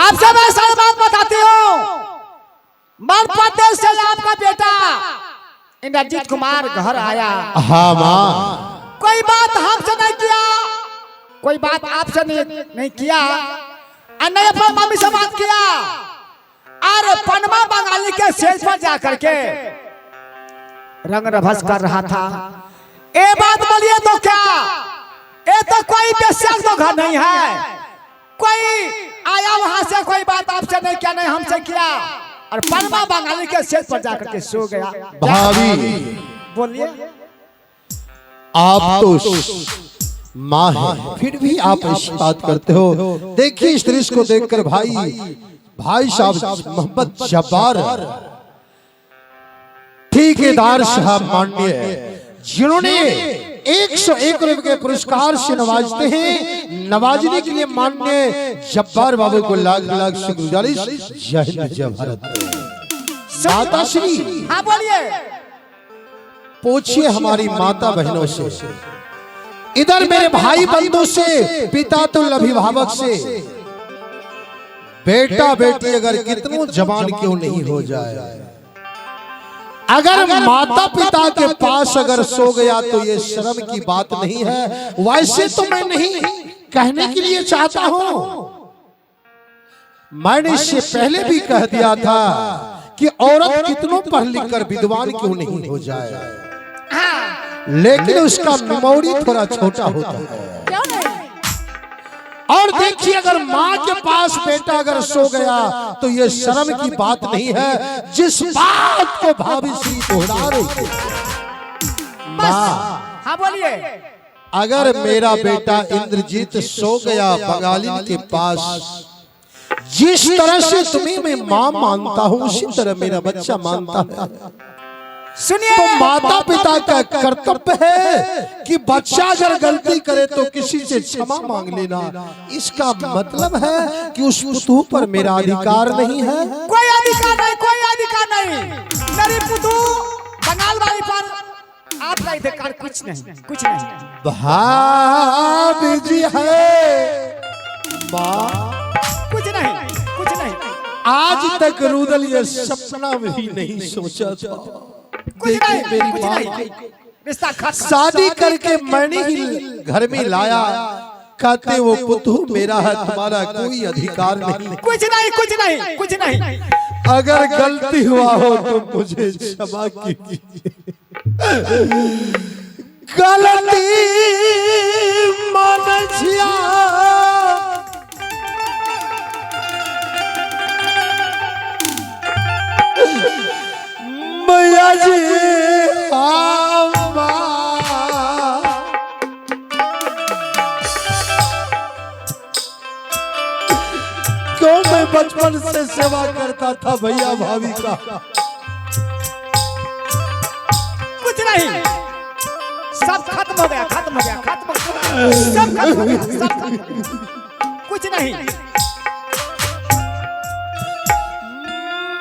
आपसे मैं सारी बात बताती हूँ। मध्य प्रदेश से आपका बेटा इंद्रजीत कुमार घर आया। हाँ माँ। कोई बात हमसे नहीं किया, कोई बात आपसे नहीं किया, और नहीं अपनी मम्मी से बात किया। और पनमा बंगाली के स्टेज पर जाकर के रंग रभस कर रहा था। ये बात बोलिए तो क्या, ये तो कोई बेशक तो घर नहीं है। कोई आया वहां से, कोई बात आपसे नहीं किया, नहीं हमसे किया, और पनमा बंगाली के स्टेज पर जाकर के सो गया। भाभी बोलिए। आप तो माँ है, फिर भी आप ऐसी बात करते हो। देखिए इस दृश्य को देखकर भाई साहब मोहम्मद जब्बार ठेकेदार साहब माननीय, जिन्होंने 101 रुपए के पुरस्कार से नवाजते हैं, नवाजने के लिए माननीय जब्बार बाबू को लाख लाख से गुजारिश। जय हिंद जय भारत। माता श्री, हाँ बोलिए। पूछिए हमारी माता बहनों से, इधर मेरे भाई बंधु से, पिता तो अभिभावक से, बेटा बेटी अगर कितनों जवान क्यों नहीं हो जाए, अगर माता पिता के पास अगर सो गया तो ये शर्म की बात नहीं है। वैसे तो मैं नहीं कहने के लिए चाहता हूं, मैंने इससे पहले भी कह दिया था कि औरत कितनों पढ़ लिख कर विद्वान क्यों नहीं हो जाए, लेकिन उसका मेमोरी थोड़ा छोटा होता है। और देखिए अगर माँ के पास बेटा अगर सो गया तो ये शर्म की बात नहीं है, जिस बात को भाभी श्री दोहरा रही है। माँ, हाँ बोलिए। अगर मेरा बेटा इंद्रजीत सो गया बंगाली के पास, जिस तरह से तुम्हें मैं माँ मानता हूँ उसी तरह मेरा बच्चा मानता है। सुनिए, तो माता पिता का कर्तव्य है कि बच्चा अगर गलती करे तो किसी से क्षमा मांग लेना। इसका मतलब है कि उस पुतू पर मेरा अधिकार नहीं है। कोई अधिकार नहीं, कोई अधिकार नहीं। मेरी पुतू बंगाल वाली पर आपका अधिकार कुछ नहीं, कुछ नहीं। भाभी जी है माँ, कुछ नहीं, कुछ नहीं। आज तक रुदल ये सपना भी नहीं सोचा था। कुछ नहीं, मेरी कुछ माँ नहीं। रिश्ता खत्म। शादी करके मैंने ही घर में लाया, कहते वो पुतू मेरा है, तुम्हारा कोई अधिकार नहीं। कुछ नहीं, कुछ नहीं, कुछ नहीं। अगर गलती हुआ हो तो मुझे क्षमा कीजिए। गलती मनझिया मैया जी क्यों मैं बचपन से सेवा करता था भैया भाभी का। कुछ नहीं, सब खत्म हो गया, खत्म हो गया, खत्म, सब खत्म हो गया, सब खत्म। कुछ नहीं।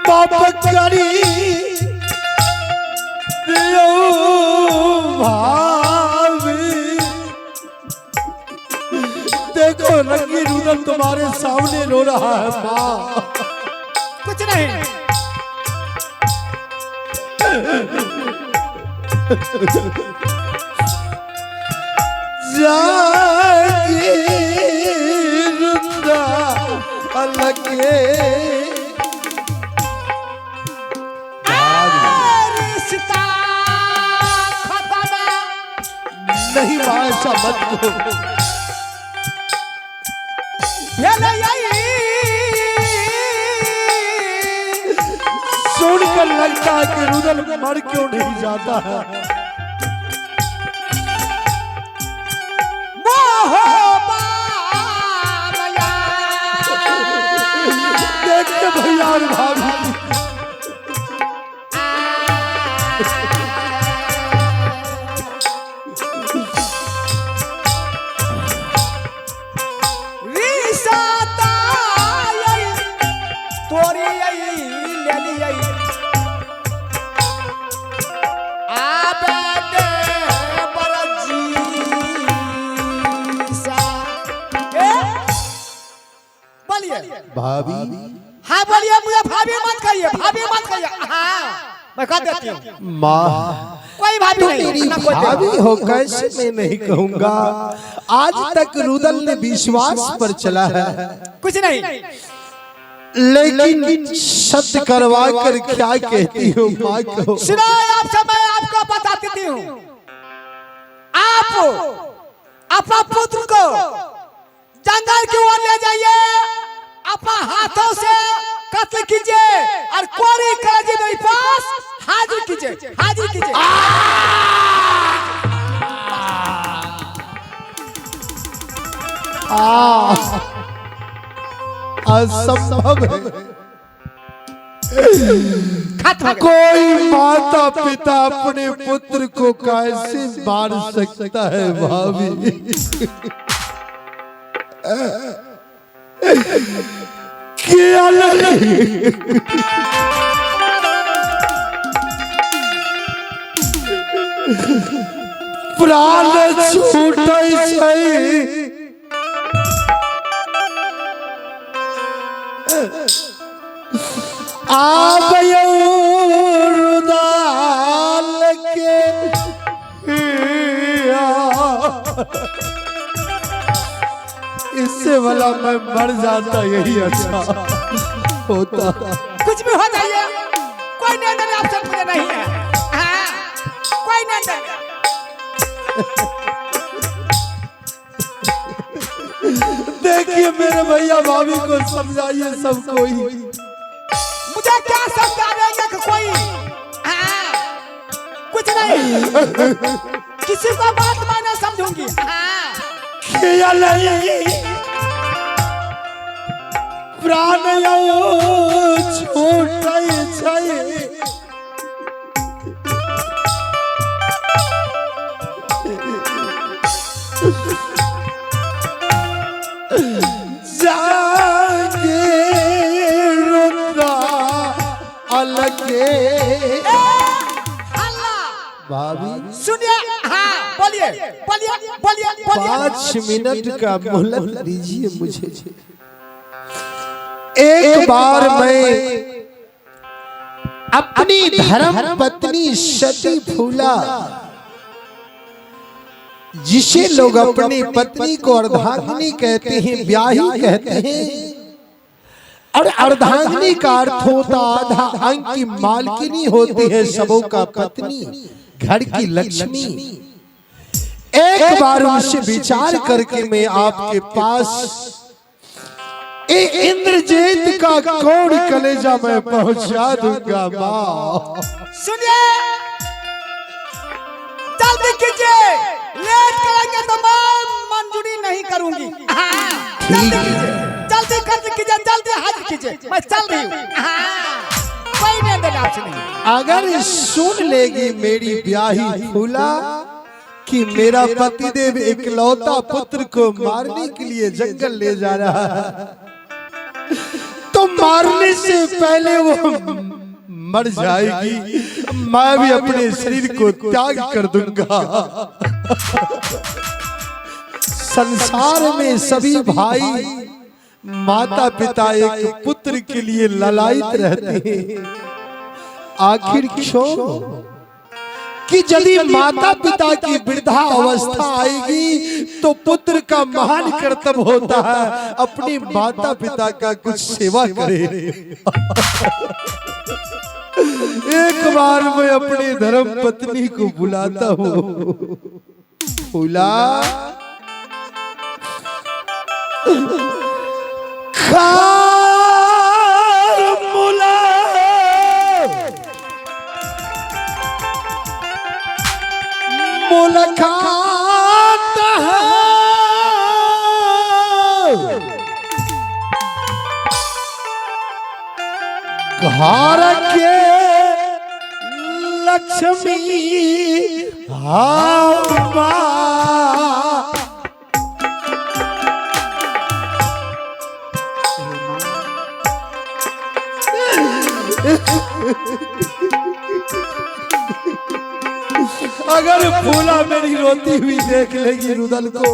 पाप करी भाभी, देखो रंगी रुदल तुम्हारे सामने रो रहा है माँ। कुछ नहीं। जागी रुदा अलगे रिश्ता खत्म नहीं माँ, ऐसा मत करो। सुनकर लगता है कि रुदल मर क्यों नहीं जाता है। देखते भैया और भाभी तोरी आई ले ली आई। आप भाभी हाँ बोलिए, मुझे भाभी मत कहिए, भाभी मत कहिए। हाँ मैं कह देती हूँ माँ, कोई भाभी नहीं, मेरी ना कोई भाभी देवा। हो कैसे मैं नहीं कहूँगा। आज तक रुदल ने विश्वास पर चला है, कुछ नहीं, लेकिन सत्य करवा कर क्या कहती हो माँ को। सुनो आपसे मैं आपको बता देती हूँ। आप अपना पुत्र को जंगल की ओर ले जाइए, अपना हाथों से कत्ल कीजिए और कोरी काजी मेरे पास हाजिर कीजिए, हाजिर कीजिए। असंभव है। खत्म। कोई माता पिता अपने पुत्र को कैसे मार सकता है भाभी। क्या प्राण छूटे छै, आप रुदाल के इससे भला मैं मर जाता यही अच्छा होता। कुछ भी हो जाइए, कोई नियंत्रण आपसे मुझे नहीं है। हाँ, कोई नियंत्रण। देखिए मेरे भैया भाभी को समझाइए सब कोई। मुझे क्या समझा देंगे कि कोई। हाँ, कुछ नहीं, किसी को बात मैं नहीं समझूंगी। हाँ, क्या नहीं प्राण छोटे छै, जागे रुद्रा अलगे। अल्लाह भाभी सुनिए। हाँ बोलिए, बोलिए, बोलिए, बोलिए। 5 मिनट का मोहलत दीजिए मुझे। एक बार मैं अपनी धर्म पत्नी सती फूला, जिसे लोग अपनी पत्नी को अर्धांगिनी कहते हैं, ब्याही कहते हैं, और अर्धांगिनी का अर्थ होता आधा अंग की मालकिनी होती है, सबों का पत्नी, घर की लक्ष्मी। एक बार उनसे विचार करके मैं आपके पास इंद्रजीत का कोड कलेजा में पहुंचा दूंगा माँ। सुनिए, जल्दी कीजिए, लेट करेंगे तो मैं मंजूरी नहीं करूंगी। हाँ, जल्दी कीजिए, जल्दी कर कीजिए, जल्दी हाजिर कीजिए, मैं चल रही हूँ। हाँ, कोई नहीं देगा आपसे नहीं। अगर सुन लेगी मेरी ब्याही फूला कि मेरा पतिदेव इकलौता पुत्र को मारने के लिए जंगल ले जा रहा है, तो मारने से पहले वो मर जाएगी, मैं भी अपने शरीर को त्याग कर दूंगा। संसार में सभी भाई माता पिता एक पुत्र के लिए ललायित रहते हैं, आखिर क्यों? कि यदि माता पिता की वृद्धा अवस्था आएगी तो पुत्र का महान कर्तव्य होता है अपनी माता पिता का कुछ सेवा करे। एक बार मैं अपनी धर्म पत्नी को बुलाता हूँ। फूला, मुलाकात है घर के लक्ष्मी अगर फूला मेरी रोती हुई देख लेगी रुदल को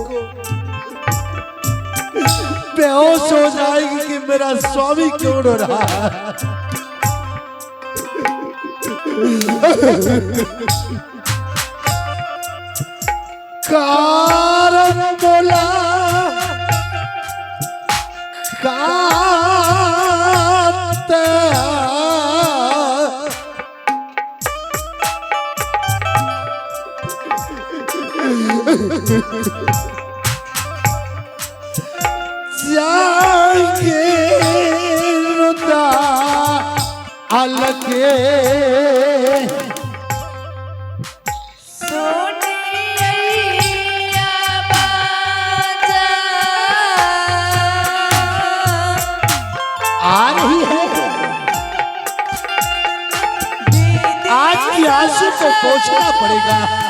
बेहोश हो जाएगी कि मेरा स्वामी क्यों रो रहा है। कारण बोला जाके रुदा अलगे आ रही है। आज की आंसू को पोंछना पड़ेगा।